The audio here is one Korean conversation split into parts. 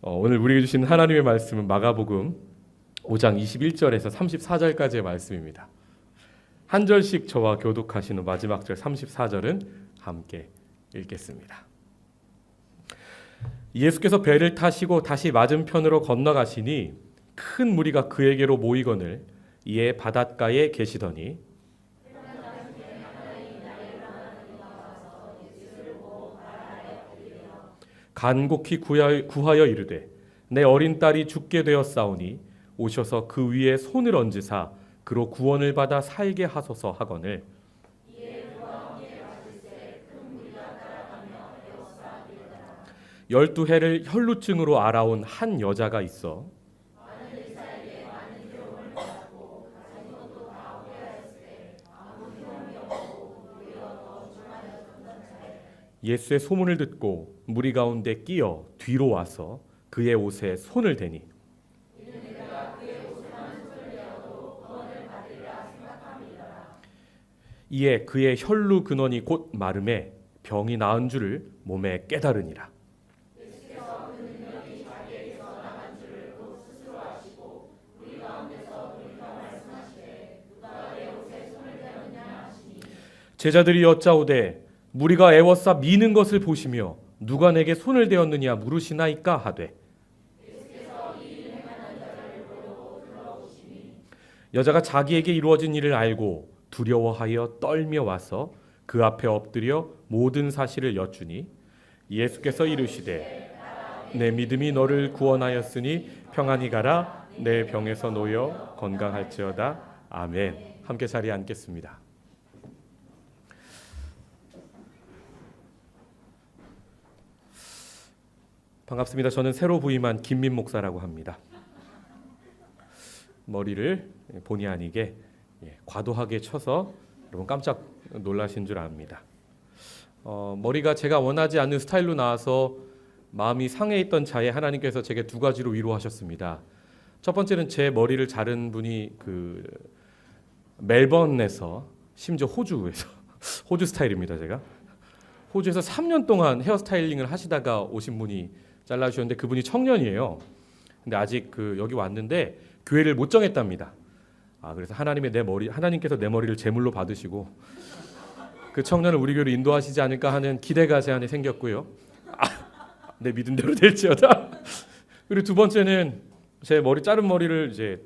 오늘 우리에게 주신 하나님의 말씀은 마가복음 5장 21절에서 34절까지의 말씀입니다. 한 절씩 저와 교독하신 후 마지막 절 34절은 함께 읽겠습니다. 예수께서 배를 타시고 다시 맞은편으로 건너가시니 큰 무리가 그에게로 모이거늘 이에 바닷가에 계시더니 간곡히 구하여 이르되 내 어린 딸이 죽게 되었사오니 오셔서 그 위에 손을 얹으사 그로 구원을 받아 살게 하소서 하거늘 열두 해를 혈루증으로 알아온 한 여자가 있어 예수의 소문을 듣고 무리 가운데 끼어 뒤로 와서 그의 옷에 손을 대니 이에 그의 혈루 근원이 곧 마름에 병이 나은 줄을 몸에 깨달으니라. 제자들이 여짜오되 무리가 애워싸 미는 것을 보시며 누가 내게 손을 대었느냐 물으시나이까 하되 여자가 자기에게 이루어진 일을 알고 두려워하여 떨며 와서 그 앞에 엎드려 모든 사실을 여쭈니 예수께서 이르시되 내 믿음이 너를 구원하였으니 평안히 가라 내 병에서 놓여 건강할지어다. 아멘. 함께 자리에 앉겠습니다. 반갑습니다. 저는 새로 부임한 김민 목사라고 합니다. 머리를 본의 아니게 과도하게 쳐서 여러분 깜짝 놀라신 줄 압니다. 머리가 제가 원하지 않는 스타일로 나와서 마음이 상해 있던 차에 하나님께서 제게 두 가지로 위로하셨습니다. 첫 번째는 제 머리를 자른 분이 멜번에서 심지어 호주에서 호주 스타일입니다. 제가 호주에서 3년 동안 헤어스타일링을 하시다가 오신 분이 잘라주셨는데 그분이 청년이에요. 근데 아직 여기 왔는데 교회를 못 정했답니다. 그래서 하나님께서 내 머리를 제물로 받으시고 그 청년을 우리 교회로 인도하시지 않을까 하는 기대가 제 안에 생겼고요. 내 믿음대로 될지어다. 그리고 두 번째는 제 자른 머리를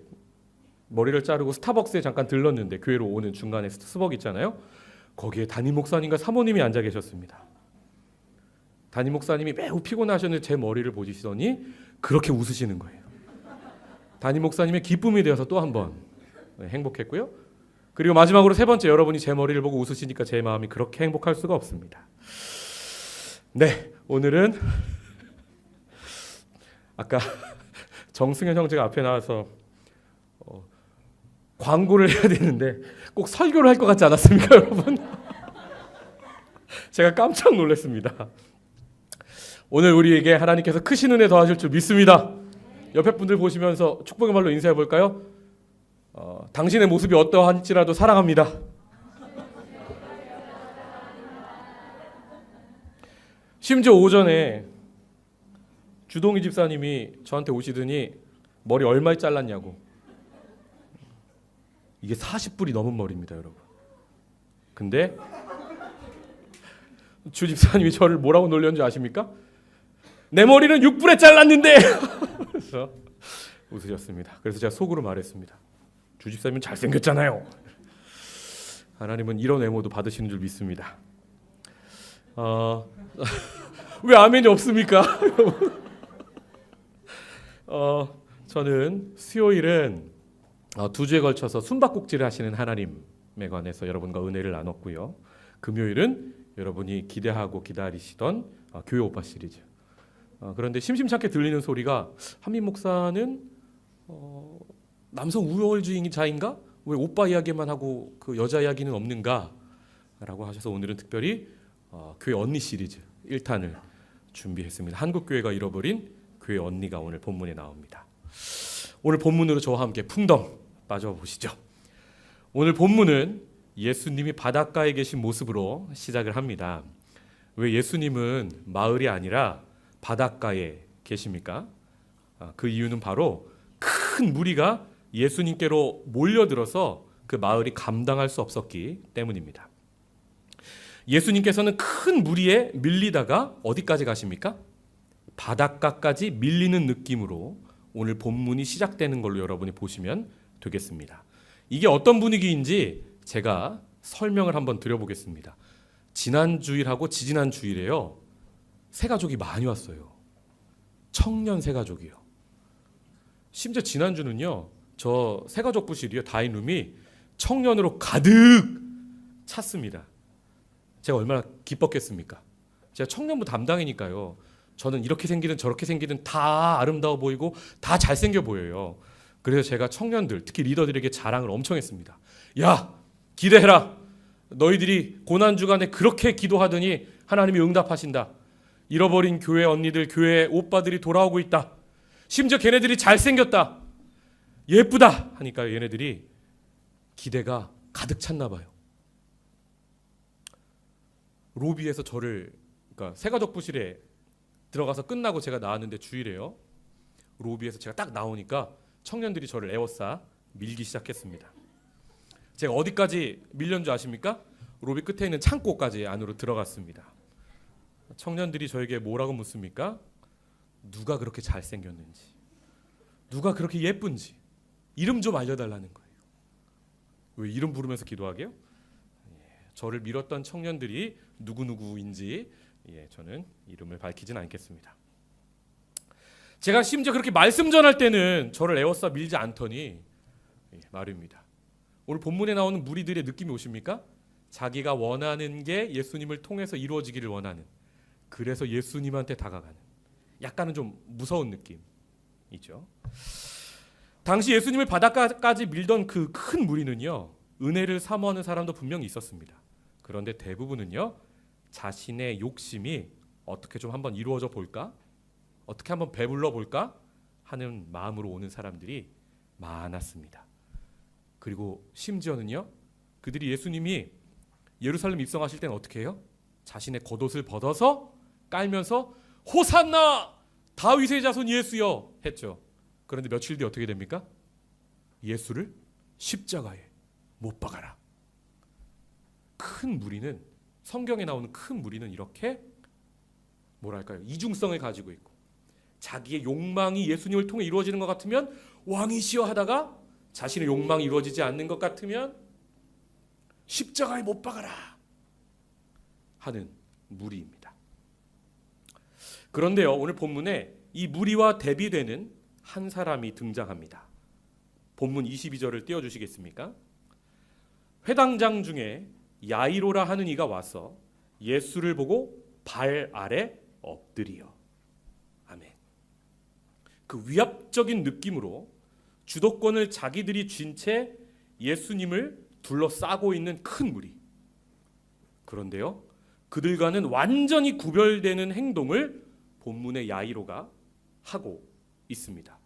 머리를 자르고 스타벅스에 잠깐 들렀는데 교회로 오는 중간에 스벅 있잖아요. 거기에 담임 목사님과 사모님이 앉아 계셨습니다. 담임 목사님이 매우 피곤하셨는데 제 머리를 보시더니 그렇게 웃으시는 거예요. 담임 목사님의 기쁨이 되어서 또 한 번 행복했고요. 그리고 마지막으로 세 번째, 여러분이 제 머리를 보고 웃으시니까 제 마음이 그렇게 행복할 수가 없습니다. 네, 오늘은 아까 정승현 형제가 앞에 나와서 광고를 해야 되는데 꼭 설교를 할 것 같지 않았습니까, 여러분? 제가 깜짝 놀랐습니다. 오늘 우리에게 하나님께서 크신 은혜 더하실 줄 믿습니다. 옆에 분들 보시면서 축복의 말로 인사해 볼까요? 당신의 모습이 어떠한지라도 사랑합니다. 심지어 오전에 주동희 집사님이 저한테 오시더니 머리 얼마에 잘랐냐고. 이게 40불이 넘은 머리입니다, 여러분. 근데 주 집사님이 저를 뭐라고 놀렸는지 아십니까? 내 머리는 6불에 잘랐는데 그래서 웃으셨습니다. 그래서 제가 속으로 말했습니다. 주 집사님은 잘생겼잖아요. 하나님은 이런 외모도 받으시는 줄 믿습니다. 왜 아멘이 없습니까? 저는 수요일은 두 주에 걸쳐서 숨바꼭질을 하시는 하나님에 관해서 여러분과 은혜를 나눴고요. 금요일은 여러분이 기대하고 기다리시던 교회 오빠 시리즈. 그런데 심심찮게 들리는 소리가 한민 목사는 남성 우월주의자인가? 왜 오빠 이야기만 하고 그 여자 이야기는 없는가? 라고 하셔서 오늘은 특별히 교회 언니 시리즈 1탄을 준비했습니다. 한국교회가 잃어버린 교회 언니가 오늘 본문에 나옵니다. 오늘 본문으로 저와 함께 풍덩 빠져보시죠. 오늘 본문은 예수님이 바닷가에 계신 모습으로 시작을 합니다. 왜 예수님은 마을이 아니라 바닷가에 계십니까? 그 이유는 바로 큰 무리가 예수님께로 몰려들어서 그 마을이 감당할 수 없었기 때문입니다. 예수님께서는 큰 무리에 밀리다가 어디까지 가십니까? 바닷가까지 밀리는 느낌으로 오늘 본문이 시작되는 걸로 여러분이 보시면 되겠습니다. 이게 어떤 분위기인지 제가 설명을 한번 드려보겠습니다. 지난 주일하고 지지난 주일에요, 새 가족이 많이 왔어요. 청년 새 가족이요. 심지어 지난주는요, 저 새 가족 부실이요, 다인룸이 청년으로 가득 찼습니다. 제가 얼마나 기뻤겠습니까? 제가 청년부 담당이니까요, 저는 이렇게 생기든 저렇게 생기든 다 아름다워 보이고 다 잘생겨 보여요. 그래서 제가 청년들, 특히 리더들에게 자랑을 엄청 했습니다. 야, 기대해라. 너희들이 고난주간에 그렇게 기도하더니 하나님이 응답하신다. 잃어버린 교회 언니들, 교회 오빠들이 돌아오고 있다. 심지어 걔네들이 잘생겼다. 예쁘다. 하니까 얘네들이 기대가 가득 찼나 봐요. 로비에서 저를, 그러니까 새가족 부실에 들어가서 끝나고 제가 나왔는데 주일에요, 로비에서 제가 딱 나오니까 청년들이 저를 에워싸 밀기 시작했습니다. 제가 어디까지 밀렸는 줄 아십니까? 로비 끝에 있는 창고까지 안으로 들어갔습니다. 청년들이 저에게 뭐라고 묻습니까? 누가 그렇게 잘생겼는지, 누가 그렇게 예쁜지 이름 좀 알려달라는 거예요. 왜 이름 부르면서 기도하게요? 저를 밀었던 청년들이 누구누구인지 저는 이름을 밝히진 않겠습니다. 제가 심지어 그렇게 말씀 전할 때는 저를 에워싸 밀지 않더니 말입니다. 오늘 본문에 나오는 무리들의 느낌이 오십니까? 자기가 원하는 게 예수님을 통해서 이루어지기를 원하는, 그래서 예수님한테 다가가는, 약간은 좀 무서운 느낌이죠. 당시 예수님을 바닷가까지 밀던 그 큰 무리는요, 은혜를 사모하는 사람도 분명히 있었습니다. 그런데 대부분은요, 자신의 욕심이 어떻게 좀 한번 이루어져 볼까, 어떻게 한번 배불러 볼까 하는 마음으로 오는 사람들이 많았습니다. 그리고 심지어는요, 그들이 예수님이 예루살렘 입성하실 때는 어떻게 해요? 자신의 겉옷을 벗어서 깔면서 호산나 다윗의 자손 예수여 했죠. 그런데 며칠 뒤에 어떻게 됩니까? 예수를 십자가에 못 박아라. 큰 무리는, 성경에 나오는 큰 무리는 이렇게 뭐랄까요, 이중성을 가지고 있고, 자기의 욕망이 예수님을 통해 이루어지는 것 같으면 왕이시여 하다가 자신의 욕망이 이루어지지 않는 것 같으면 십자가에 못 박아라 하는 무리입니다. 그런데요, 오늘 본문에 이 무리와 대비되는 한 사람이 등장합니다. 본문 22절을 띄워주시겠습니까? 회당장 중에 야이로라 하는 이가 와서 예수를 보고 발 아래 엎드리어. 아멘. 그 위압적인 느낌으로 주도권을 자기들이 쥔 채 예수님을 둘러싸고 있는 큰 무리. 그런데요, 그들과는 완전히 구별되는 행동을 본문의 야이로가 하고 있습니다.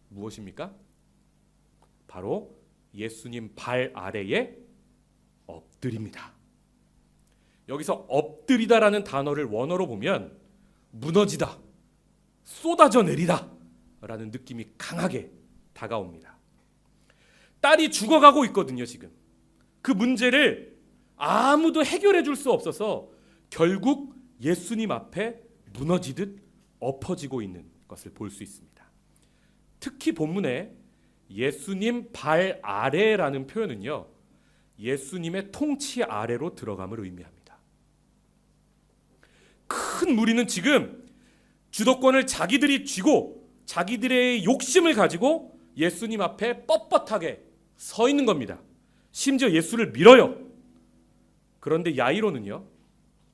무엇입니까? 바로 예수님 발 아래에 엎드립니다. 여기서 엎드리다라는 단어를 원어로 보면 무너지다, 쏟아져 내리다 라는 느낌이 강하게 다가옵니다. 딸이 죽어가고 있거든요. 지금 그 문제를 아무도 해결해 줄 수 없어서 결국 예수님 앞에 무너지듯 엎어지고 있는 것을 볼 수 있습니다. 특히 본문에 예수님 발 아래라는 표현은요, 예수님의 통치 아래로 들어감을 의미합니다. 큰 무리는 지금 주도권을 자기들이 쥐고 자기들의 욕심을 가지고 예수님 앞에 뻣뻣하게 서 있는 겁니다. 심지어 예수를 밀어요. 그런데 야이로는요,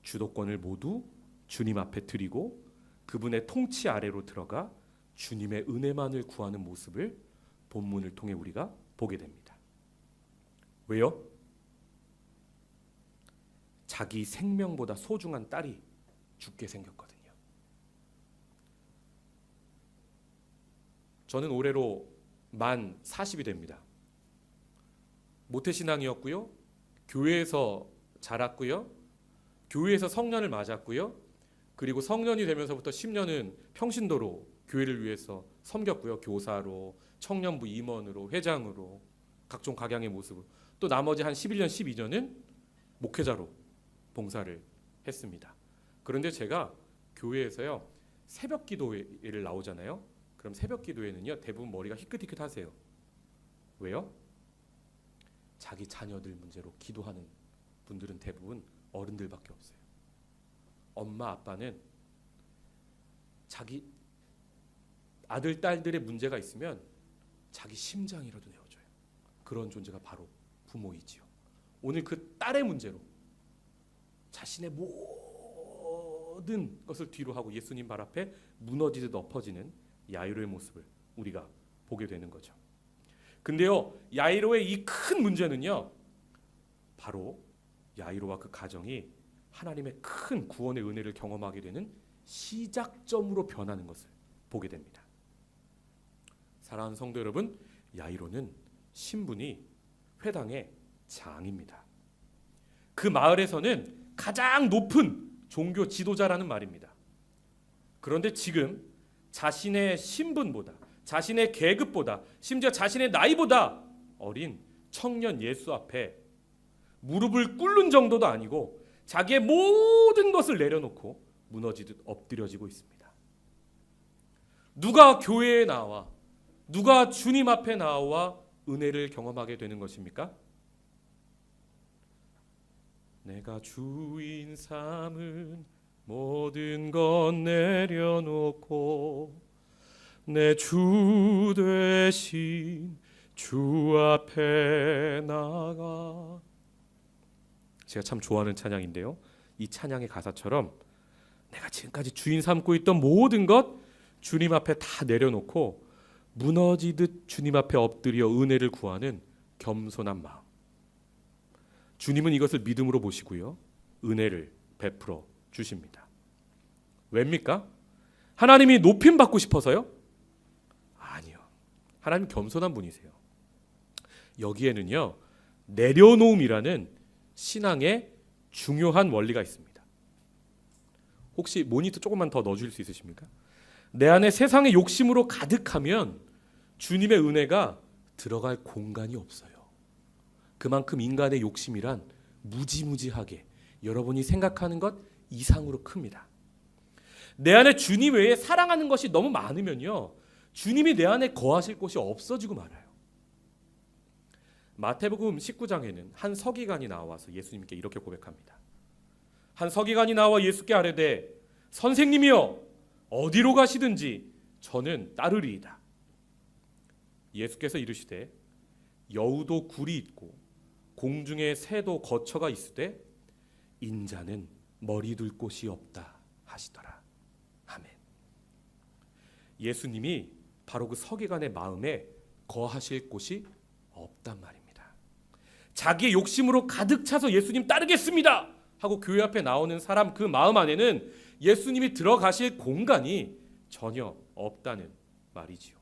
주도권을 모두 주님 앞에 드리고 그분의 통치 아래로 들어가 주님의 은혜만을 구하는 모습을 본문을 통해 우리가 보게 됩니다. 왜요? 자기 생명보다 소중한 딸이 죽게 생겼거든요. 저는 올해로 만 40이 됩니다. 모태신앙이었고요, 교회에서 자랐고요, 교회에서 성년을 맞았고요, 그리고 성년이 되면서부터 10년은 평신도로 교회를 위해서 섬겼고요. 교사로, 청년부 임원으로, 회장으로, 각종 각양의 모습으로. 또 나머지 한 11년, 12년은 목회자로 봉사를 했습니다. 그런데 제가 교회에서요, 새벽 기도회를 나오잖아요. 그럼 새벽 기도회는요, 대부분 머리가 희끗희끗하세요. 왜요? 자기 자녀들 문제로 기도하는 분들은 대부분 어른들밖에 없어요. 엄마 아빠는 자기 아들 딸들의 문제가 있으면 자기 심장이라도 내어줘요. 그런 존재가 바로 부모이지요. 오늘 그 딸의 문제로 자신의 모든 것을 뒤로 하고 예수님 발 앞에 무너지듯 엎어지는 야이로의 모습을 우리가 보게 되는 거죠. 근데요, 야이로의 이 큰 문제는요, 바로 야이로와 그 가정이 하나님의 큰 구원의 은혜를 경험하게 되는 시작점으로 변하는 것을 보게 됩니다. 사랑하는 성도 여러분, 야이로는 신분이 회당의 장입니다. 그 마을에서는 가장 높은 종교 지도자라는 말입니다. 그런데 지금 자신의 신분보다, 자신의 계급보다, 심지어 자신의 나이보다 어린 청년 예수 앞에 무릎을 꿇는 정도도 아니고 자기의 모든 것을 내려놓고 무너지듯 엎드려지고 있습니다. 누가 교회에 나와, 누가 주님 앞에 나와 은혜를 경험하게 되는 것입니까? 내가 주인 삼은 모든 것 내려놓고 내 주 되신 주 앞에 나가. 제가 참 좋아하는 찬양인데요, 이 찬양의 가사처럼 내가 지금까지 주인 삼고 있던 모든 것 주님 앞에 다 내려놓고 무너지듯 주님 앞에 엎드려 은혜를 구하는 겸손한 마음. 주님은 이것을 믿음으로 보시고요, 은혜를 베풀어 주십니다. 왜입니까? 하나님이 높임 받고 싶어서요? 아니요. 하나님 겸손한 분이세요. 여기에는요, 내려놓음이라는 신앙의 중요한 원리가 있습니다. 혹시 모니터 조금만 더 넣어줄 수 있으십니까? 내 안에 세상의 욕심으로 가득하면 주님의 은혜가 들어갈 공간이 없어요. 그만큼 인간의 욕심이란 무지무지하게 여러분이 생각하는 것 이상으로 큽니다. 내 안에 주님 외에 사랑하는 것이 너무 많으면요, 주님이 내 안에 거하실 곳이 없어지고 말아요. 마태복음 19장에는 한 서기관이 나와서 예수님께 이렇게 고백합니다. 한 서기관이 나와 예수께 아뢰되 선생님이여 어디로 가시든지 저는 따르리이다. 예수께서 이르시되 여우도 굴이 있고 공중에 새도 거처가 있으되 인자는 머리 둘 곳이 없다 하시더라. 아멘. 예수님이 바로 그 서기관의 마음에 거하실 곳이 없단 말입니다. 자기의 욕심으로 가득 차서 예수님 따르겠습니다 하고 교회 앞에 나오는 사람 그 마음 안에는 예수님이 들어가실 공간이 전혀 없다는 말이지요.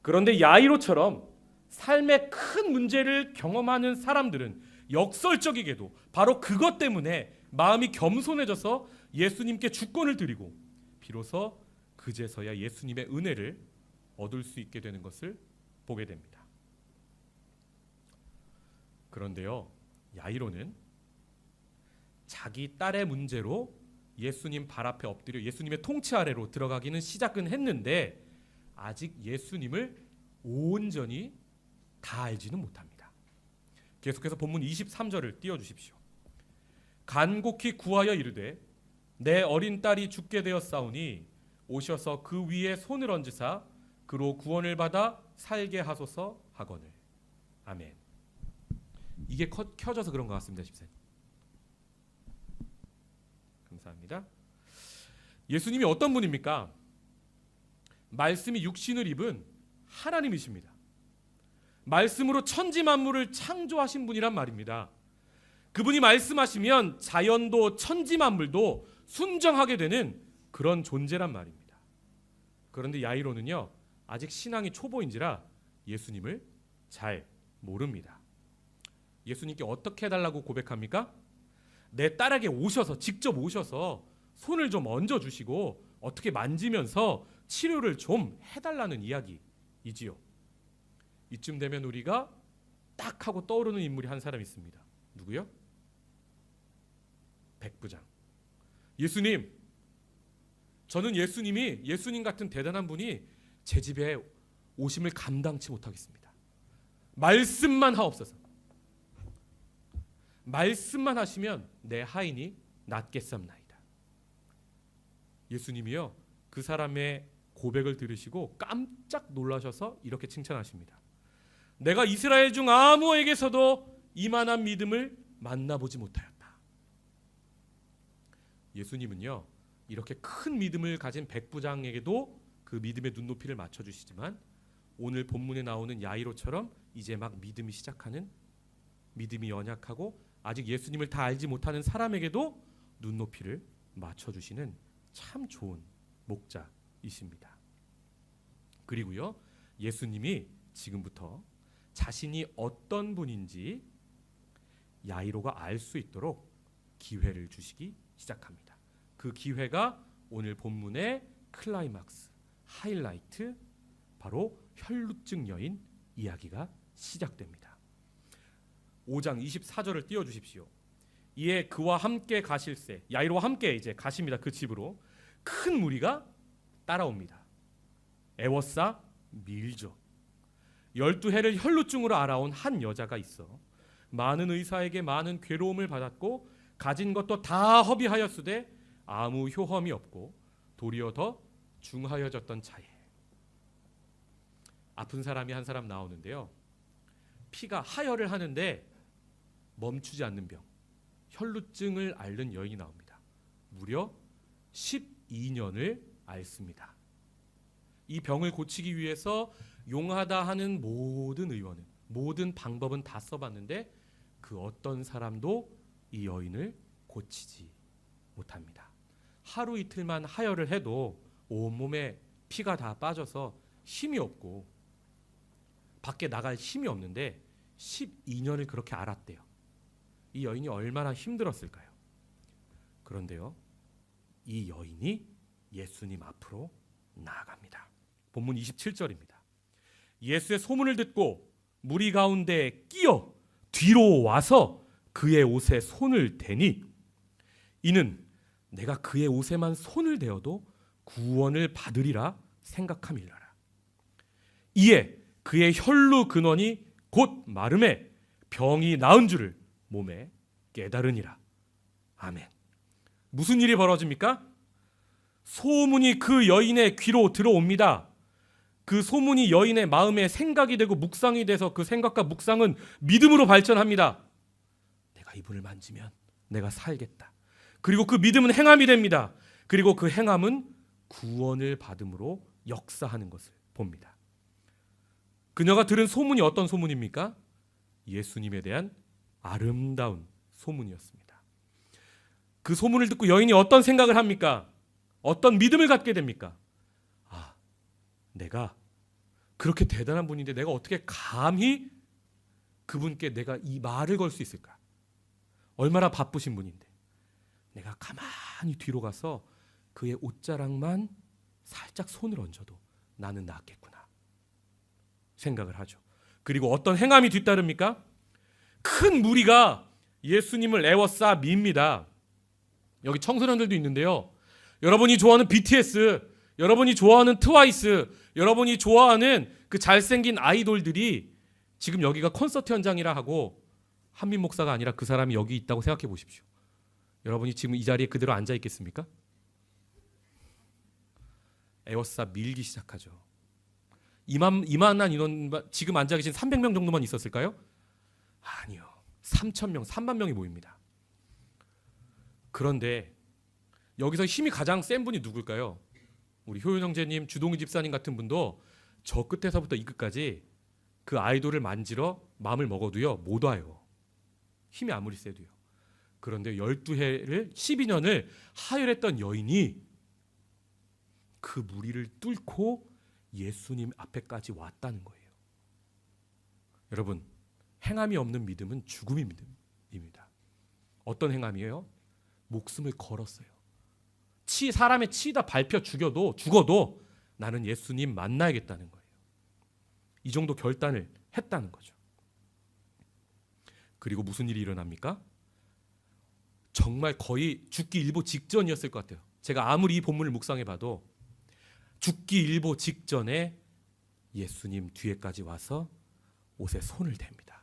그런데 야이로처럼 삶의 큰 문제를 경험하는 사람들은 역설적이게도 바로 그것 때문에 마음이 겸손해져서 예수님께 주권을 드리고 비로소 그제서야 예수님의 은혜를 얻을 수 있게 되는 것을 보게 됩니다. 그런데요, 야이로는 자기 딸의 문제로 예수님 발 앞에 엎드려 예수님의 통치 아래로 들어가기는 시작은 했는데 아직 예수님을 온전히 다 알지는 못합니다. 계속해서 본문 23절을 띄워주십시오. 간곡히 구하여 이르되 내 어린 딸이 죽게 되었사오니 오셔서 그 위에 손을 얹으사 그로 구원을 받아 살게 하소서 하거늘. 아멘. 이게 켜져서 그런 것 같습니다. 집사님. 감사합니다. 예수님이 어떤 분입니까? 말씀이 육신을 입은 하나님이십니다. 말씀으로 천지 만물을 창조하신 분이란 말입니다. 그분이 말씀하시면 자연도 천지 만물도 순종하게 되는 그런 존재란 말입니다. 그런데 야이로는요, 아직 신앙이 초보인지라 예수님을 잘 모릅니다. 예수님께 어떻게 해달라고 고백합니까? 내 딸에게 오셔서 직접 오셔서 손을 좀 얹어주시고 어떻게 만지면서 치료를 좀 해달라는 이야기이지요. 이쯤 되면 우리가 딱 하고 떠오르는 인물이 한 사람 있습니다. 누구요? 백부장. 예수님, 저는 예수님 같은 대단한 분이 제 집에 오심을 감당치 못하겠습니다. 말씀만 하옵소서. 말씀만 하시면 내 하인이 낫겠습나이다. 예수님이요, 그 사람의 고백을 들으시고 깜짝 놀라셔서 이렇게 칭찬하십니다. 내가 이스라엘 중 아무에게서도 이만한 믿음을 만나보지 못하였다. 예수님은요, 이렇게 큰 믿음을 가진 백부장에게도 그 믿음의 눈높이를 맞춰주시지만 오늘 본문에 나오는 야이로처럼 이제 막 믿음이 시작하는, 믿음이 연약하고 아직 예수님을 다 알지 못하는 사람에게도 눈높이를 맞춰주시는 참 좋은 목자이십니다. 그리고요, 예수님이 지금부터 자신이 어떤 분인지 야이로가 알 수 있도록 기회를 주시기 시작합니다. 그 기회가 오늘 본문의 클라이막스, 하이라이트, 바로 혈루증 여인 이야기가 시작됩니다. 5장 24절을 띄워주십시오. 이에 그와 함께 가실새, 야이로와 함께 이제 가십니다. 그 집으로 큰 무리가 따라옵니다. 에워싸 밀죠. 12해를 혈루증으로 알아온 한 여자가 있어 많은 의사에게 많은 괴로움을 받았고 가진 것도 다 허비하였으되 아무 효험이 없고 도리어 더 중하여졌던 차에 아픈 사람이 한 사람 나오는데요. 피가 하혈을 하는데 멈추지 않는 병, 혈루증을 앓는 여인이 나옵니다. 무려 12년을 앓습니다. 이 병을 고치기 위해서 용하다 하는 모든 의원은, 모든 방법은 다 써봤는데 그 어떤 사람도 이 여인을 고치지 못합니다. 하루 이틀만 하혈을 해도 온몸에 피가 다 빠져서 힘이 없고 밖에 나갈 힘이 없는데 12년을 그렇게 앓았대요. 이 여인이 얼마나 힘들었을까요? 그런데요, 이 여인이 예수님 앞으로 나아갑니다. 본문 27절입니다. 예수의 소문을 듣고 무리 가운데 끼어 뒤로 와서 그의 옷에 손을 대니 이는 내가 그의 옷에만 손을 대어도 구원을 받으리라 생각함일라라. 이에 그의 혈루 근원이 곧 마름에 병이 나은 줄을 몸에 깨달으니라. 아멘. 무슨 일이 벌어집니까? 소문이 그 여인의 귀로 들어옵니다. 그 소문이 여인의 마음에 생각이 되고 묵상이 돼서 그 생각과 묵상은 믿음으로 발전합니다. 내가 이분을 만지면 내가 살겠다. 그리고 그 믿음은 행함이 됩니다. 그리고 그 행함은 구원을 받음으로 역사하는 것을 봅니다. 그녀가 들은 소문이 어떤 소문입니까? 예수님에 대한 아름다운 소문이었습니다. 그 소문을 듣고 여인이 어떤 생각을 합니까? 어떤 믿음을 갖게 됩니까? 아, 내가 그렇게 대단한 분인데 내가 어떻게 감히 그분께 내가 이 말을 걸 수 있을까? 얼마나 바쁘신 분인데 내가 가만히 뒤로 가서 그의 옷자락만 살짝 손을 얹어도 나는 낫겠구나 생각을 하죠. 그리고 어떤 행함이 뒤따릅니까? 큰 무리가 예수님을 에워싸 밉니다. 여기 청소년들도 있는데요. 여러분이 좋아하는 BTS, 여러분이 좋아하는 트와이스, 여러분이 좋아하는 그 잘생긴 아이돌들이 지금 여기가 콘서트 현장이라 하고 한민 목사가 아니라 그 사람이 여기 있다고 생각해 보십시오. 여러분이 지금 이 자리에 그대로 앉아 있겠습니까? 에워싸 밀기 시작하죠. 이만한 인원, 지금 앉아 계신 300명 정도만 있었을까요? 아니요. 3,000명, 3만 명이 모입니다. 그런데 여기서 힘이 가장 센 분이 누굴까요? 우리 효윤 형제님, 주동희 집사님 같은 분도 저 끝에서부터 이 끝까지 그 아이돌을 만지러 마음을 먹어도요 못 와요. 힘이 아무리 세도요. 그런데 12해를 12년을 하혈했던 여인이 그 무리를 뚫고 예수님 앞에까지 왔다는 거예요. 여러분, 행함이 없는 믿음은 죽음의 믿음입니다. 어떤 행함이에요? 목숨을 걸었어요. 사람의 치다 밟혀 죽어도 나는 예수님 만나야겠다는 거예요. 이 정도 결단을 했다는 거죠. 그리고 무슨 일이 일어납니까? 정말 거의 죽기 일보 직전이었을 것 같아요. 제가 아무리 이 본문을 묵상해봐도 죽기 일보 직전에 예수님 뒤에까지 와서 옷에 손을 댑니다.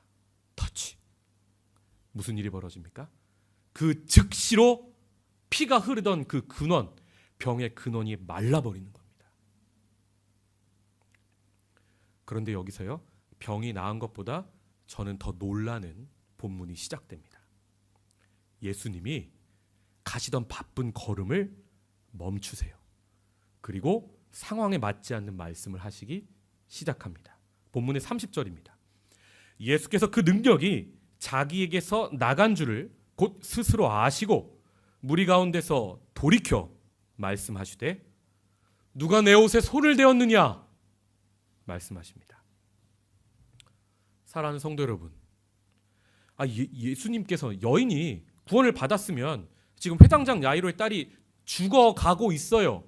터치. 무슨 일이 벌어집니까? 그 즉시로 피가 흐르던 그 근원, 병의 근원이 말라버리는 겁니다. 그런데 여기서요, 병이 나은 것보다 저는 더 놀라는 본문이 시작됩니다. 예수님이 가시던 바쁜 걸음을 멈추세요. 그리고 상황에 맞지 않는 말씀을 하시기 시작합니다. 본문의 30절입니다. 예수께서 그 능력이 자기에게서 나간 줄을 곧 스스로 아시고 무리 가운데서 돌이켜 말씀하시되 누가 내 옷에 손을 대었느냐 말씀하십니다. 사랑하는 성도 여러분, 예수님께서 여인이 구원을 받았으면 지금 회당장 야이로의 딸이 죽어가고 있어요.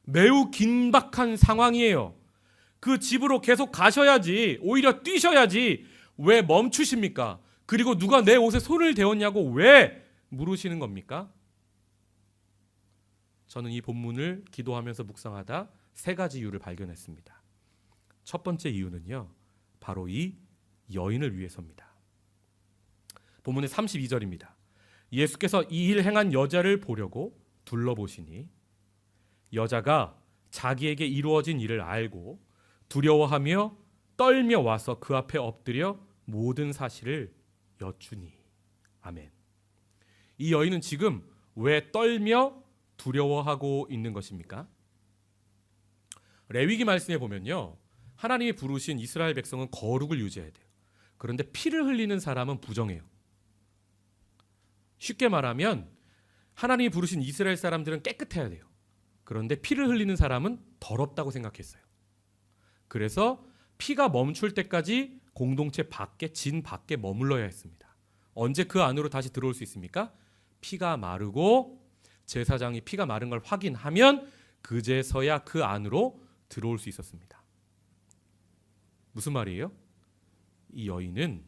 매우 긴박한 상황이에요. 그 집으로 계속 가셔야지, 오히려 뛰셔야지 왜 멈추십니까? 그리고 누가 내 옷에 손을 대었냐고 왜 물으시는 겁니까? 저는 이 본문을 기도하면서 묵상하다 세 가지 이유를 발견했습니다. 첫 번째 이유는요, 바로 이 여인을 위해서입니다. 본문의 32절입니다. 예수께서 이 일 행한 여자를 보려고 둘러보시니 여자가 자기에게 이루어진 일을 알고 두려워하며 떨며 와서 그 앞에 엎드려 모든 사실을 여쭈니. 아멘. 이 여인은 지금 왜 떨며 두려워하고 있는 것입니까? 레위기 말씀에 보면요, 하나님이 부르신 이스라엘 백성은 거룩을 유지해야 돼요. 그런데 피를 흘리는 사람은 부정해요. 쉽게 말하면 하나님이 부르신 이스라엘 사람들은 깨끗해야 돼요. 그런데 피를 흘리는 사람은 더럽다고 생각했어요. 그래서 피가 멈출 때까지 공동체 밖에, 진 밖에 머물러야 했습니다. 언제 그 안으로 다시 들어올 수 있습니까? 피가 마르고 제사장이 피가 마른 걸 확인하면 그제서야 그 안으로 들어올 수 있었습니다. 무슨 말이에요? 이 여인은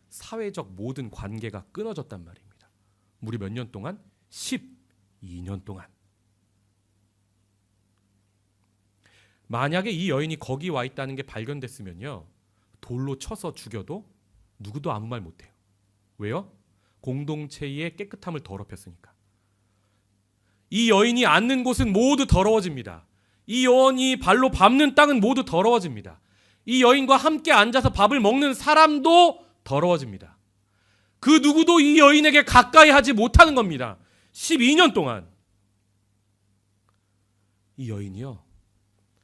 사회적 모든 관계가 끊어졌단 말입니다. 무려 몇 년 동안? 12년 동안. 만약에 이 여인이 거기 와 있다는 게 발견됐으면요, 돌로 쳐서 죽여도 누구도 아무 말 못해요. 왜요? 공동체의 깨끗함을 더럽혔으니까. 이 여인이 앉는 곳은 모두 더러워집니다. 이 여인이 발로 밟는 땅은 모두 더러워집니다. 이 여인과 함께 앉아서 밥을 먹는 사람도 더러워집니다. 그 누구도 이 여인에게 가까이 하지 못하는 겁니다. 12년 동안. 이 여인이요,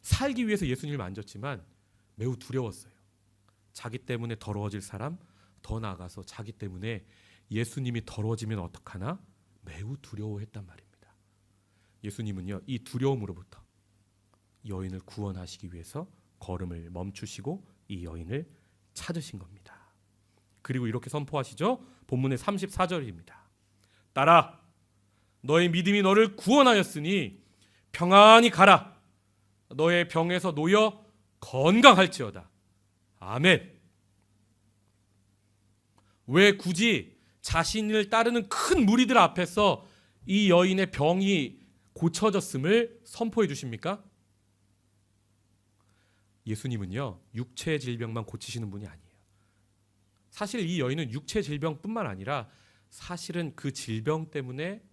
살기 위해서 예수님을 만졌지만 매우 두려웠어요. 자기 때문에 더러워질 사람, 더 나아가서 자기 때문에 예수님이 더러워지면 어떡하나 매우 두려워했단 말입니다. 예수님은요, 이 두려움으로부터 여인을 구원하시기 위해서 걸음을 멈추시고 이 여인을 찾으신 겁니다. 그리고 이렇게 선포하시죠. 본문의 34절입니다. 딸아, 너의 믿음이 너를 구원하였으니 평안히 가라. 너의 병에서 놓여 건강할지어다. 아멘. 왜 굳이 자신을 따르는 큰 무리들 앞에서 이 여인의 병이 고쳐졌음을 선포해 주십니까? 예수님은요, 육체의 질병만 고치시는 분이 아니에요. 사실 이 여인은 육체 질병뿐만 아니라 사실은 그 질병 때문에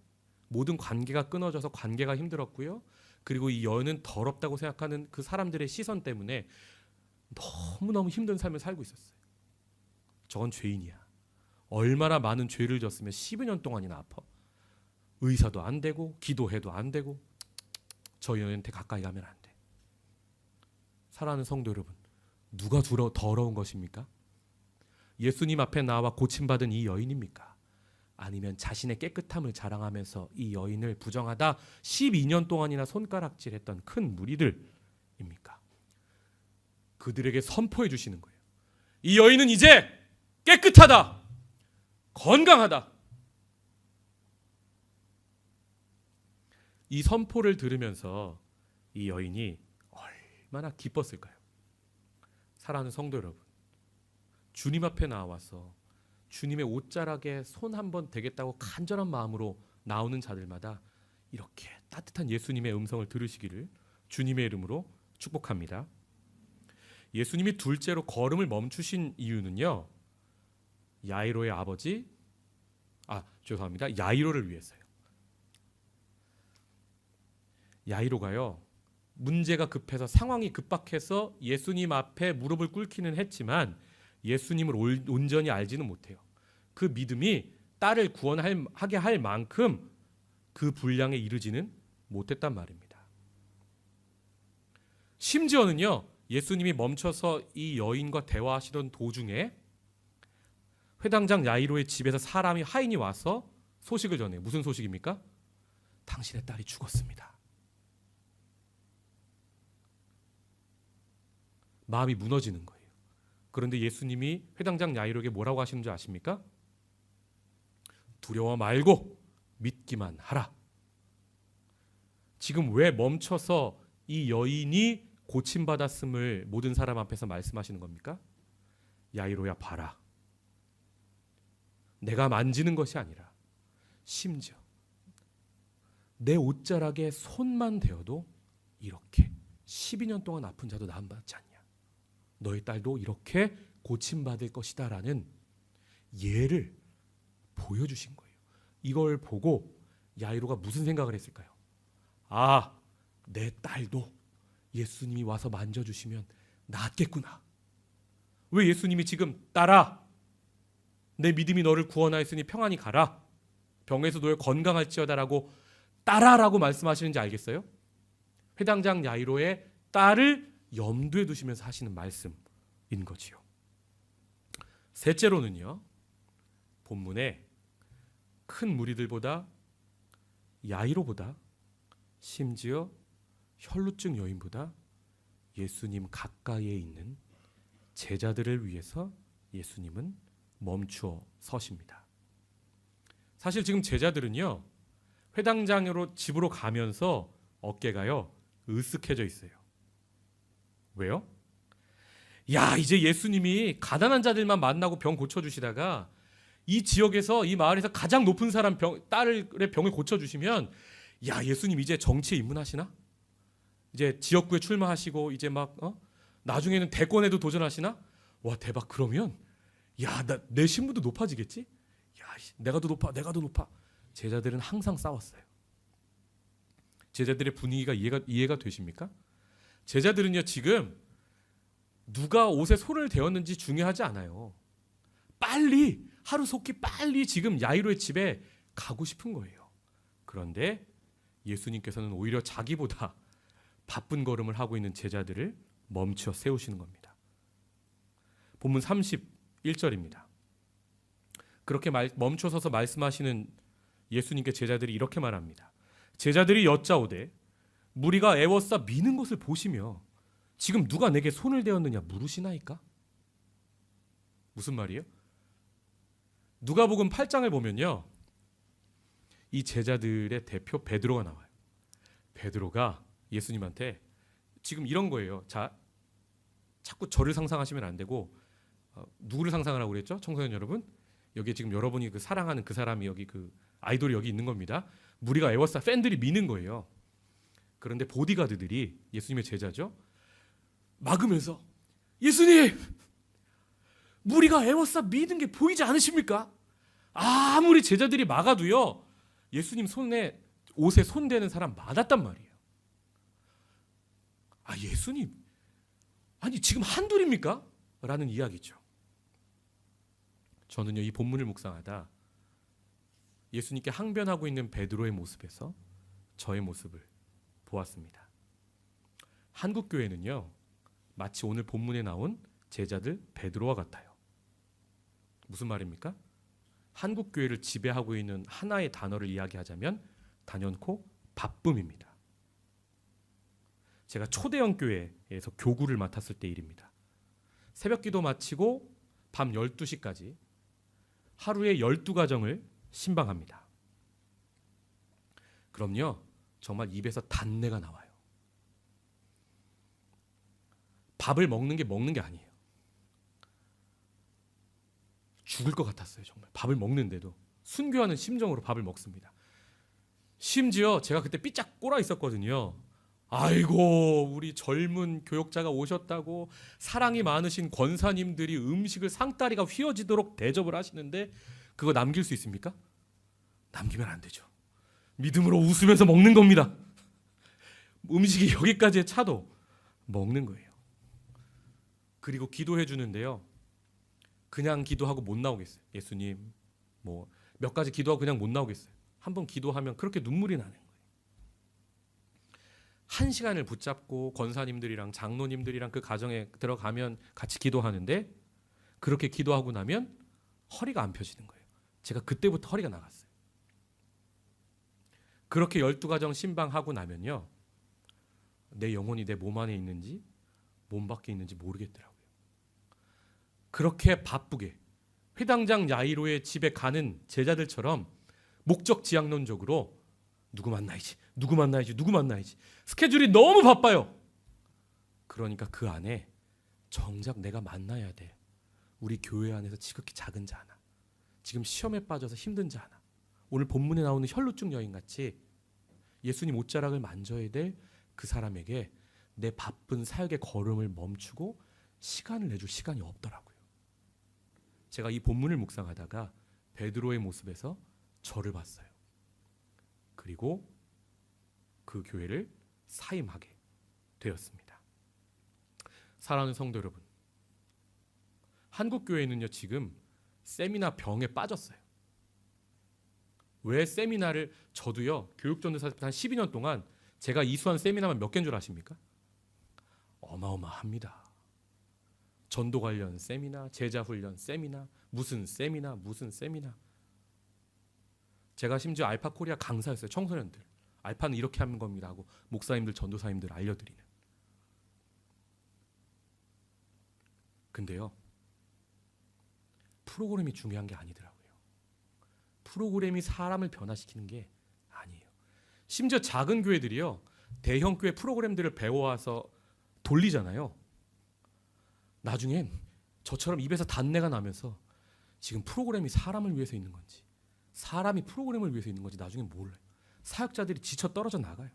모든 관계가 끊어져서 관계가 힘들었고요. 그리고 이 여인은 더럽다고 생각하는 그 사람들의 시선 때문에 너무너무 힘든 삶을 살고 있었어요. 저건 죄인이야. 얼마나 많은 죄를 졌으면 12년 동안이나 아파. 의사도 안 되고 기도해도 안 되고. 저 여인한테 가까이 가면 안 돼. 사랑하는 성도 여러분, 누가 더러운 것입니까? 예수님 앞에 나와 고침받은 이 여인입니까? 아니면 자신의 깨끗함을 자랑하면서 이 여인을 부정하다 12년 동안이나 손가락질했던 큰 무리들입니까? 그들에게 선포해 주시는 거예요. 이 여인은 이제 깨끗하다. 건강하다. 이 선포를 들으면서 이 여인이 얼마나 기뻤을까요? 사랑하는 성도 여러분, 주님 앞에 나와서 주님의 옷자락에 손 한번 대겠다고 간절한 마음으로 나오는 자들마다 이렇게 따뜻한 예수님의 음성을 들으시기를 주님의 이름으로 축복합니다. 예수님이 둘째로 걸음을 멈추신 이유는요, 야이로의 아버지, 죄송합니다. 야이로를 위해서요. 야이로가요, 문제가 급해서 상황이 급박해서 예수님 앞에 무릎을 꿇기는 했지만 예수님을 온전히 알지는 못해요. 그 믿음이 딸을 구원하게 할 만큼 그 분량에 이르지는 못했단 말입니다. 심지어는요, 예수님이 멈춰서 이 여인과 대화하시던 도중에 회당장 야이로의 집에서 하인이 와서 소식을 전해요. 무슨 소식입니까? 당신의 딸이 죽었습니다. 마음이 무너지는 거예요. 그런데 예수님이 회당장 야이로에게 뭐라고 하시는 줄 아십니까? 두려워 말고 믿기만 하라. 지금 왜 멈춰서 이 여인이 고침받았음을 모든 사람 앞에서 말씀하시는 겁니까? 야이로야, 봐라. 내가 만지는 것이 아니라 심지어 내 옷자락에 손만 대어도 이렇게 12년 동안 아픈 자도 나음받지 않냐. 너희 딸도 이렇게 고침받을 것이다 라는 예를 보여주신 거예요. 이걸 보고 야이로가 무슨 생각을 했을까요? 내 딸도 예수님이 와서 만져주시면 낫겠구나. 왜 예수님이 지금 딸아, 내 믿음이 너를 구원하였으니 평안히 가라, 병에서 놓여 건강할지어다라고 딸아라고 말씀하시는지 알겠어요? 회당장 야이로의 딸을 염두에 두시면서 하시는 말씀인 거지요. 셋째로는요, 본문에 큰 무리들보다 야이로보다 심지어 혈루증 여인보다 예수님 가까이에 있는 제자들을 위해서 예수님은 멈추어 서십니다. 사실 지금 제자들은요, 회당장으로 집으로 가면서 어깨가요 으쓱해져 있어요. 왜요? 이제 예수님이 가난한 자들만 만나고 병 고쳐주시다가 이 지역에서, 이 마을에서 가장 높은 사람 딸의 병을 고쳐주시면, 예수님 이제 정치에 입문하시나? 이제 지역구에 출마하시고 이제 나중에는 대권에도 도전하시나? 와, 대박. 그러면 내 신분도 높아지겠지? 내가 더 높아. 제자들은 항상 싸웠어요. 제자들의 분위기가 이해가 되십니까? 제자들은요, 지금 누가 옷에 손을 대었는지 중요하지 않아요. 빨리, 하루속히 빨리 지금 야이로의 집에 가고 싶은 거예요. 그런데 예수님께서는 오히려 자기보다 바쁜 걸음을 하고 있는 제자들을 멈춰 세우시는 겁니다. 본문 31절입니다. 그렇게 멈춰서서 말씀하시는 예수님께 제자들이 이렇게 말합니다. 제자들이 여짜오되 무리가 애워싸 미는 것을 보시며 지금 누가 내게 손을 대었느냐 물으시나이까? 무슨 말이에요? 누가복음 8장을 보면요, 이 제자들의 대표 베드로가 나와요. 베드로가 예수님한테 지금 이런 거예요. 자꾸 저를 상상하시면 안 되고 누구를 상상하라고 그랬죠? 청소년 여러분, 여기에 지금 여러분이 그 사랑하는 그 사람이 여기 그 아이돌이 여기 있는 겁니다. 무리가 애워싸 팬들이 미는 거예요. 그런데 보디가드들이, 예수님의 제자죠, 막으면서 예수님, 무리가 애워싸 미는 게 보이지 않으십니까? 아무리 제자들이 막아도요, 예수님 옷에 손대는 사람 많았단 말이에요. 예수님, 아니 지금 한둘입니까? 라는 이야기죠. 저는요, 이 본문을 묵상하다 예수님께 항변하고 있는 베드로의 모습에서 저의 모습을 보았습니다. 한국 교회는요, 마치 오늘 본문에 나온 제자들 베드로와 같아요. 무슨 말입니까? 한국 교회를 지배하고 있는 하나의 단어를 이야기하자면 단연코 바쁨입니다. 제가 초대형 교회에서 교구를 맡았을 때 일입니다. 새벽 기도 마치고 밤 12시까지 하루에 12가정을 신방합니다. 그럼요, 정말 입에서 단내가 나와요. 밥을 먹는 게 아니에요. 죽을 것 같았어요. 정말 밥을 먹는데도 순교하는 심정으로 밥을 먹습니다. 심지어 제가 그때 삐짝 꼬라 있었거든요. 아이고, 우리 젊은 교역자가 오셨다고 사랑이 많으신 권사님들이 음식을 상다리가 휘어지도록 대접을 하시는데 그거 남길 수 있습니까? 남기면 안 되죠. 믿음으로 웃으면서 먹는 겁니다. 음식이 여기까지 차도 먹는 거예요. 그리고 기도해 주는데요. 그냥 기도하고 못 나오겠어요. 예수님, 뭐 몇 가지 기도하고 그냥 못 나오겠어요. 한번 기도하면 그렇게 눈물이 나는 거예요. 1시간을 붙잡고 권사님들이랑 장로님들이랑 그 가정에 들어가면 같이 기도하는데 그렇게 기도하고 나면 허리가 안 펴지는 거예요. 제가 그때부터 허리가 나갔어요. 그렇게 12가정 신방하고 나면요. 내 영혼이 내 몸 안에 있는지 몸 밖에 있는지 모르겠더라고요. 그렇게 바쁘게 회당장 야이로의 집에 가는 제자들처럼 목적지향론적으로 누구 만나야지 스케줄이 너무 바빠요. 그러니까 그 안에 정작 내가 만나야 돼. 우리 교회 안에서 지극히 작은 자 하나, 지금 시험에 빠져서 힘든 자 하나, 오늘 본문에 나오는 혈루증 여인같이 예수님 옷자락을 만져야 될 그 사람에게 내 바쁜 사역의 걸음을 멈추고 시간을 내줄 시간이 없더라고요. 제가 이 본문을 묵상하다가 베드로의 모습에서 저를 봤어요. 그리고 그 교회를 사임하게 되었습니다. 사랑하는 성도 여러분, 한국 교회는요 지금 세미나 병에 빠졌어요. 왜 세미나를, 저도요 교육전도사 한 12년 동안 제가 이수한 세미나만 몇 개인 줄 아십니까? 어마어마합니다. 전도 관련 세미나, 제자 훈련 세미나, 무슨 세미나. 제가 심지어 알파 코리아 강사였어요. 청소년들. 알파는 이렇게 하는 겁니다 하고 목사님들, 전도사님들 알려드리는. 근데요. 프로그램이 중요한 게 아니더라고요. 프로그램이 사람을 변화시키는 게 아니에요. 심지어 작은 교회들이요. 대형 교회 프로그램들을 배워와서 돌리잖아요. 나중엔 저처럼 입에서 단내가 나면서 지금 프로그램이 사람을 위해서 있는 건지 사람이 프로그램을 위해서 있는 건지 나중에 몰라요. 사역자들이 지쳐 떨어져 나가요.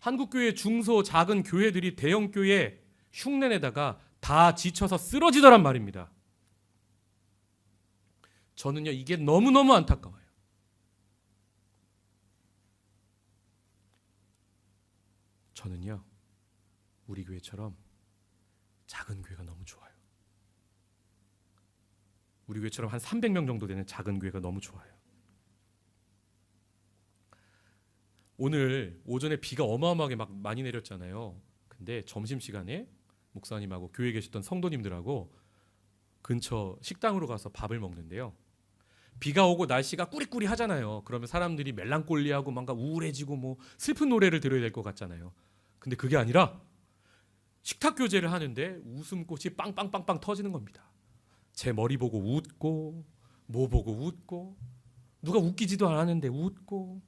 한국교회 중소 작은 교회들이 대형 교회 흉내내다가 다 지쳐서 쓰러지더란 말입니다. 저는요 이게 너무너무 안타까워요. 저는요 우리 교회처럼 작은 교회가 너무 좋아요. 우리 교회처럼 한 300명 정도 되는 작은 교회가 너무 좋아요. 오늘 오전에 비가 어마어마하게 막 많이 내렸잖아요. 근데 점심시간에 목사님하고 교회에 계셨던 성도님들하고 근처 식당으로 가서 밥을 먹는데요. 비가 오고 날씨가 꾸리꾸리 하잖아요. 그러면 사람들이 멜랑꼴리하고 뭔가 우울해지고 뭐 슬픈 노래를 들어야 될 것 같잖아요. 근데 그게 아니라 식탁 교제를 하는데 웃음꽃이 빵빵빵빵 터지는 겁니다. 제 머리 보고 웃고 뭐 보고 웃고 누가 웃기지도 않았는데 웃고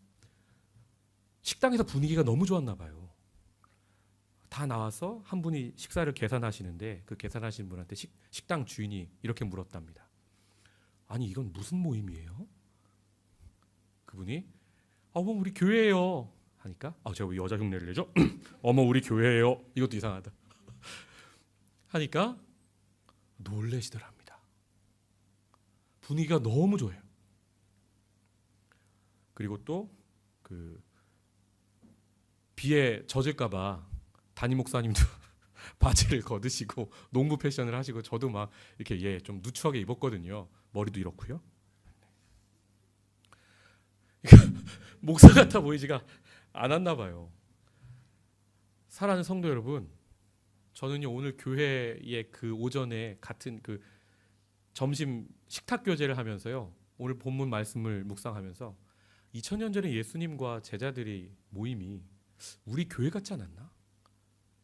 식당에서 분위기가 너무 좋았나 봐요. 다 나와서 한 분이 식사를 계산하시는데 그 계산하시는 분한테 식당 주인이 이렇게 물었답니다. 아니 이건 무슨 모임이에요? 그분이 어머 우리 교회예요 하니까 제가 왜 여자 흉내를 내죠? 어머 우리 교회예요. 이것도 이상하다. 하니까 놀라시더랍니다. 분위기가 너무 좋아요. 그리고 또 그 비에 젖을까봐 담임 목사님도 바지를 걷으시고 농구 패션을 하시고 저도 막 이렇게 좀 누추하게 입었거든요. 머리도 이렇고요. 목사 같아 보이지가 않았나 봐요. 사랑하는 성도 여러분, 저는요 오늘 교회의 그 오전에 같은 그 점심 식탁 교제를 하면서요 오늘 본문 말씀을 묵상하면서 2000년 전에 예수님과 제자들이 모임이 우리 교회 같지 않았나?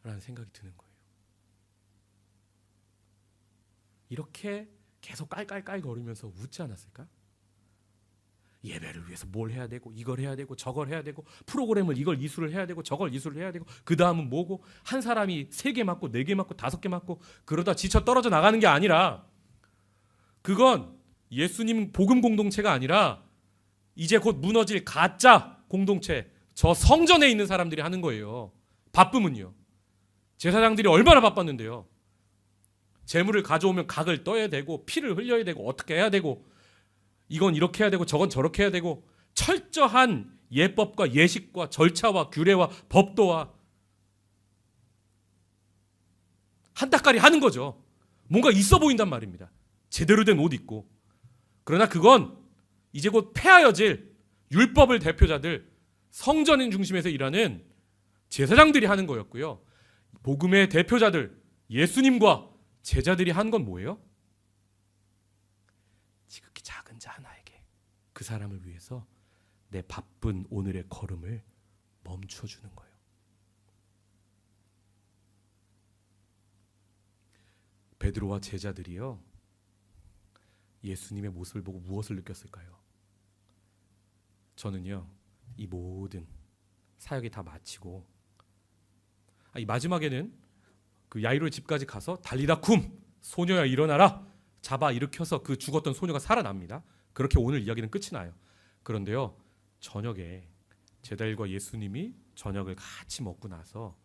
라는 생각이 드는 거예요. 이렇게 계속 깔깔깔 거리면서 웃지 않았을까? 예배를 위해서 뭘 해야 되고 이걸 해야 되고 저걸 해야 되고 프로그램을 이걸 이수를 해야 되고 저걸 이수를 해야 되고 그 다음은 뭐고 한 사람이 3개 맞고 4개 맞고 5개 맞고 그러다 지쳐 떨어져 나가는 게 아니라 그건 예수님 복음 공동체가 아니라 이제 곧 무너질 가짜 공동체 저 성전에 있는 사람들이 하는 거예요. 바쁨은요. 제사장들이 얼마나 바빴는데요. 재물을 가져오면 각을 떠야 되고 피를 흘려야 되고 어떻게 해야 되고 이건 이렇게 해야 되고 저건 저렇게 해야 되고 철저한 예법과 예식과 절차와 규례와 법도와 한따까리 하는 거죠. 뭔가 있어 보인단 말입니다. 제대로 된 옷 입고. 그러나 그건 이제 곧 폐하여질 율법을 대표자들 성전 중심에서 일하는 제사장들이 하는 거였고요. 복음의 대표자들 예수님과 제자들이 한 건 뭐예요? 지극히 작은 자 하나에게 그 사람을 위해서 내 바쁜 오늘의 걸음을 멈춰 주는 거예요. 베드로와 제자들이요. 예수님의 모습을 보고 무엇을 느꼈을까요? 저는요. 이 모든 사역이 다 마치고 이 마지막에는 그 야이로의 집까지 가서 달리다 쿰 소녀야 일어나라 잡아 일으켜서 그 죽었던 소녀가 살아납니다. 그렇게 오늘 이야기는 끝이 나요. 그런데요. 저녁에 제자들과 예수님이 저녁을 같이 먹고 나서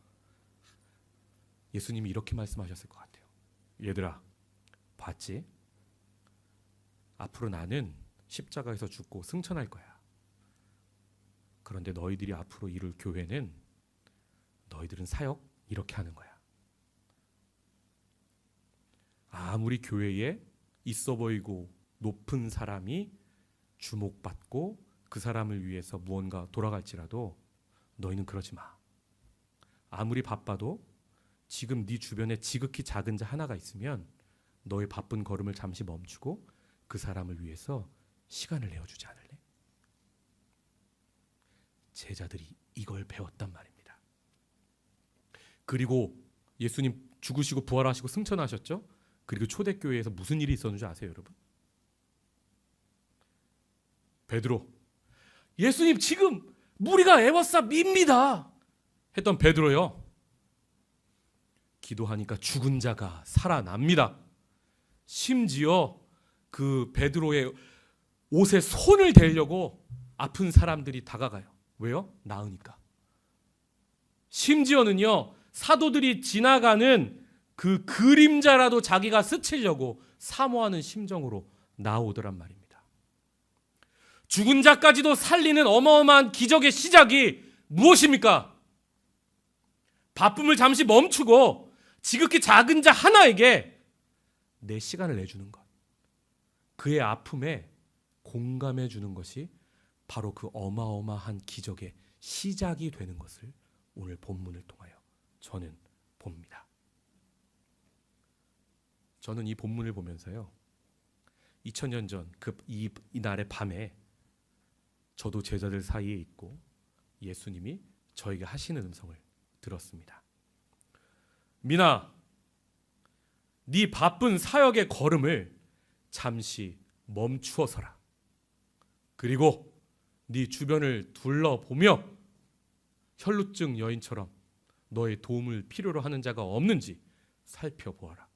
예수님이 이렇게 말씀하셨을 것 같아요. 얘들아 봤지? 앞으로 나는 십자가에서 죽고 승천할 거야. 그런데 너희들이 앞으로 이룰 교회는 너희들은 사역 이렇게 하는 거야. 아무리 교회에 있어 보이고 높은 사람이 주목받고 그 사람을 위해서 무언가 돌아갈지라도 너희는 그러지 마. 아무리 바빠도 지금 네 주변에 지극히 작은 자 하나가 있으면 너의 바쁜 걸음을 잠시 멈추고 그 사람을 위해서 시간을 내어주지 않을래? 제자들이 이걸 배웠단 말입니다. 그리고 예수님 죽으시고 부활하시고 승천하셨죠? 그리고 초대교회에서 무슨 일이 있었는지 아세요, 여러분? 베드로, 예수님 지금 무리가 애워싸 밉니다 했던 베드로요. 기도하니까 죽은 자가 살아납니다. 심지어 그 베드로의 옷에 손을 대려고 아픈 사람들이 다가가요. 왜요? 나으니까. 심지어는요, 사도들이 지나가는 그 그림자라도 자기가 스치려고 사모하는 심정으로 나오더란 말입니다. 죽은 자까지도 살리는 어마어마한 기적의 시작이 무엇입니까? 바쁨을 잠시 멈추고 지극히 작은 자 하나에게 내 시간을 내주는 것. 그의 아픔에 공감해 주는 것이 바로 그 어마어마한 기적의 시작이 되는 것을 오늘 본문을 통하여 저는 봅니다. 저는 이 본문을 보면서요. 2000년 전 이 날의 밤에 저도 제자들 사이에 있고 예수님이 저에게 하시는 음성을 들었습니다. 민아, 네 바쁜 사역의 걸음을 잠시 멈추어 서라. 그리고 네 주변을 둘러보며 혈루증 여인처럼 너의 도움을 필요로 하는 자가 없는지 살펴보아라.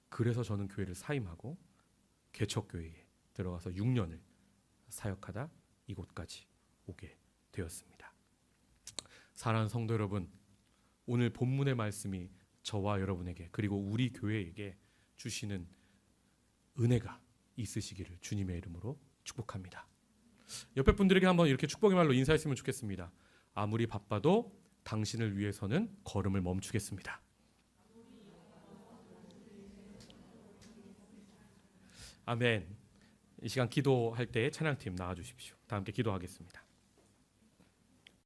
그래서 저는 교회를 사임하고 개척교회에 들어가서 6년을 사역하다 이곳까지 오게 되었습니다. 사랑하는 성도 여러분, 오늘 본문의 말씀이 저와 여러분에게 그리고 우리 교회에게 주시는 은혜가 있으시기를 주님의 이름으로 축복합니다. 옆에 분들에게 한번 이렇게 축복의 말로 인사했으면 좋겠습니다. 아무리 바빠도 당신을 위해서는 걸음을 멈추겠습니다. 아멘. 이 시간 기도할 때 찬양팀 나와주십시오. 다 함께 기도하겠습니다.